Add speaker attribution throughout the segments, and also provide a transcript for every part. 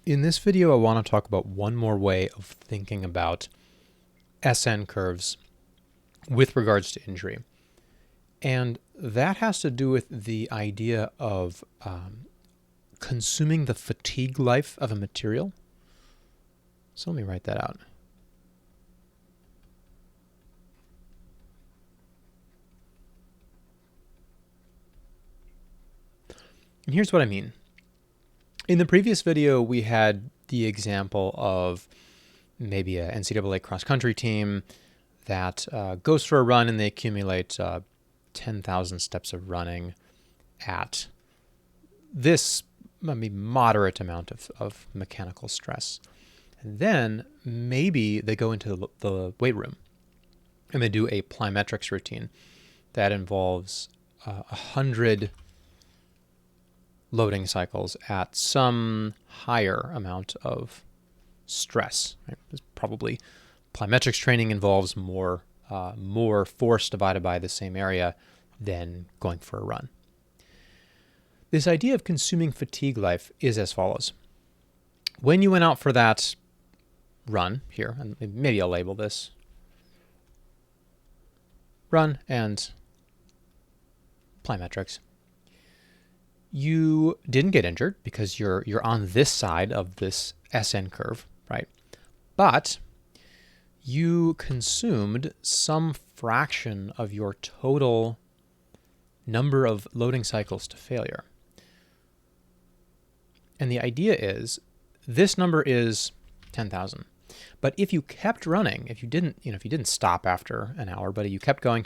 Speaker 1: In this video, I want to talk about one more way of thinking about SN curves with regards to injury. And that has to do with the idea of consuming the fatigue life of a material. So let me write that out. And here's what I mean. In the previous video, we had the example of maybe a NCAA cross-country team that goes for a run and they accumulate 10,000 steps of running at this moderate amount of mechanical stress. And then maybe they go into the weight room and they do a plyometrics routine that involves 100 loading cycles at some higher amount of stress. Right? Probably plyometrics training involves more force divided by the same area than going for a run. This idea of consuming fatigue life is as follows. When you went out for that run here, and maybe I'll label this run and plyometrics, you didn't get injured because you're on this side of this SN curve, right? But you consumed some fraction of your total number of loading cycles to failure. And the idea is this number is 10,000. But if you kept running, if you didn't stop after an hour, but you kept going,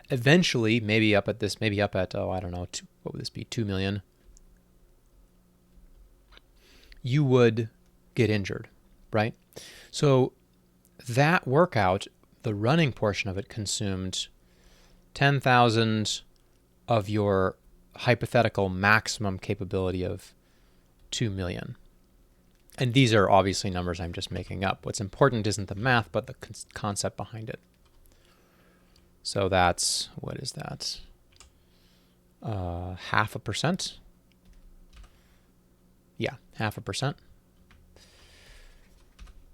Speaker 1: eventually, maybe up at, I don't know, what would this be, 2 million, you would get injured, right? So that workout, the running portion of it, consumed 10,000 of your hypothetical maximum capability of 2 million. And these are obviously numbers I'm just making up. What's important isn't the math, but the concept behind it. So that's, what is that? 0.5%? Yeah, 0.5%.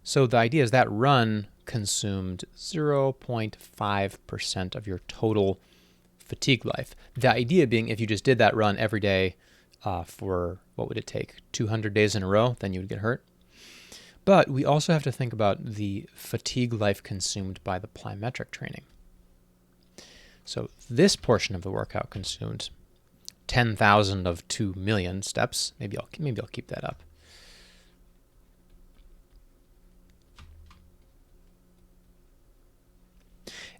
Speaker 1: So the idea is that run consumed 0.5% of your total fatigue life. The idea being if you just did that run every day for, what would it take, 200 days in a row, then you would get hurt. But we also have to think about the fatigue life consumed by the plyometric training. So this portion of the workout consumed 10,000 of 2 million steps. Maybe I'll keep that up.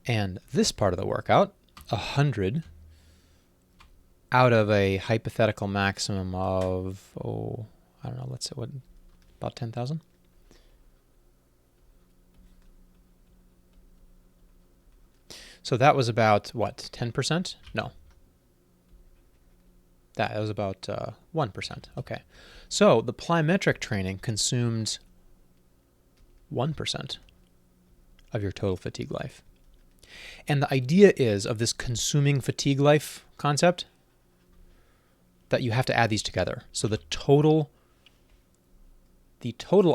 Speaker 1: And this part of the workout, 100 out of a hypothetical maximum of, I don't know, let's say what, about 10,000? So that was about, what, 10%? No. That was about 1%. Okay. So the plyometric training consumed 1% of your total fatigue life. And the idea is of this consuming fatigue life concept that you have to add these together. So the total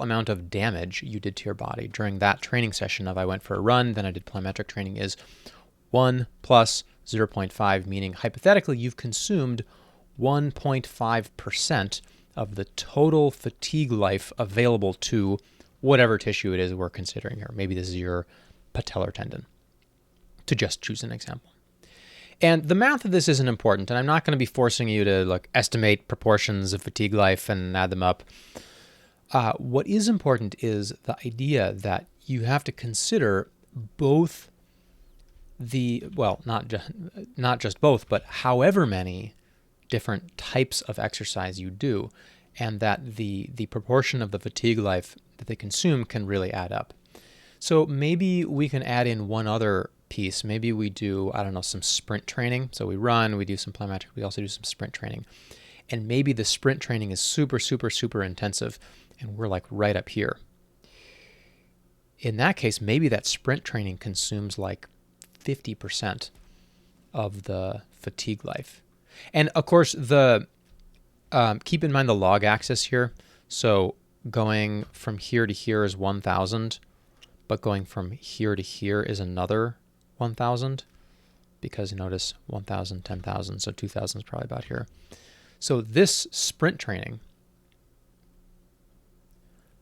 Speaker 1: amount of damage you did to your body during that training session of I went for a run, then I did plyometric training is 1 plus 0.5, meaning hypothetically you've consumed 1.5% of the total fatigue life available to whatever tissue it is we're considering here. Maybe this is your patellar tendon, to just choose an example. And the math of this isn't important, and I'm not going to be forcing you to estimate proportions of fatigue life and add them up. What is important is the idea that you have to consider both not just both, but however many different types of exercise you do, and that the proportion of the fatigue life that they consume can really add up. So maybe we can add in one other piece. Maybe we do, I don't know, some sprint training. So we run, we do some plyometric, we also do some sprint training. And maybe the sprint training is super, super, super intensive, and we're like right up here. In that case, maybe that sprint training consumes like 50% of the fatigue life. And of course, keep in mind the log axis here. So going from here to here is 1,000, but going from here to here is another 1,000, because notice 1,000, 10,000, so 2,000 is probably about here. So this sprint training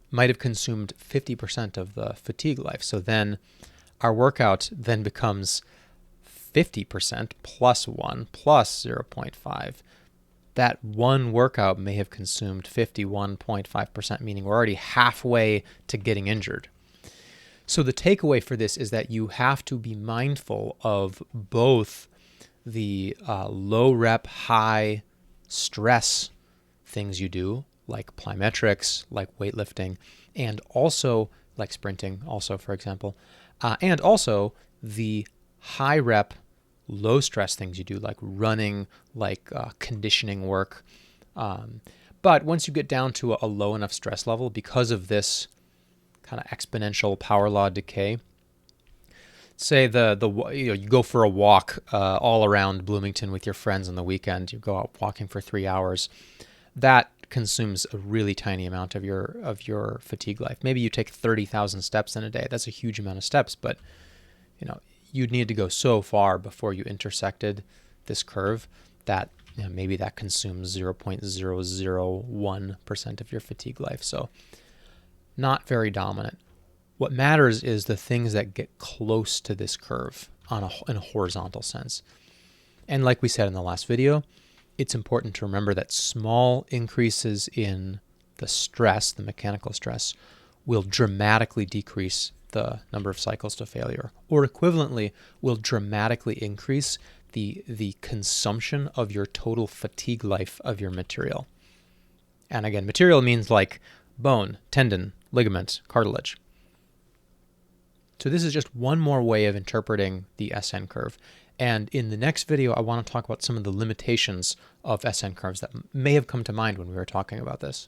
Speaker 1: might have consumed 50% of the fatigue life. So then our workout then becomes 50% plus 1 plus 0.5. That one workout may have consumed 51.5%, meaning we're already halfway to getting injured. So the takeaway for this is that you have to be mindful of both the low rep, high stress things you do, like plyometrics, like weightlifting, and also like sprinting, also, for example, and also the high rep, low stress things you do, like running, like conditioning work. But once you get down to a low enough stress level, because of this kind of exponential power law decay, say you go for a walk all around Bloomington with your friends on the weekend, you go out walking for 3 hours, that consumes a really tiny amount of your fatigue life. Maybe you take 30,000 steps in a day. That's a huge amount of steps, but you'd need to go so far before you intersected this curve that maybe that consumes 0.001% of your fatigue life. So not very dominant. What matters is the things that get close to this curve in a horizontal sense. And like we said in the last video, it's important to remember that small increases in the stress, the mechanical stress, will dramatically decrease the number of cycles to failure, or equivalently will dramatically increase the consumption of your total fatigue life of your material. And again, material means like bone, tendon, ligament, cartilage. So this is just one more way of interpreting the SN curve. And in the next video, I want to talk about some of the limitations of SN curves that may have come to mind when we were talking about this.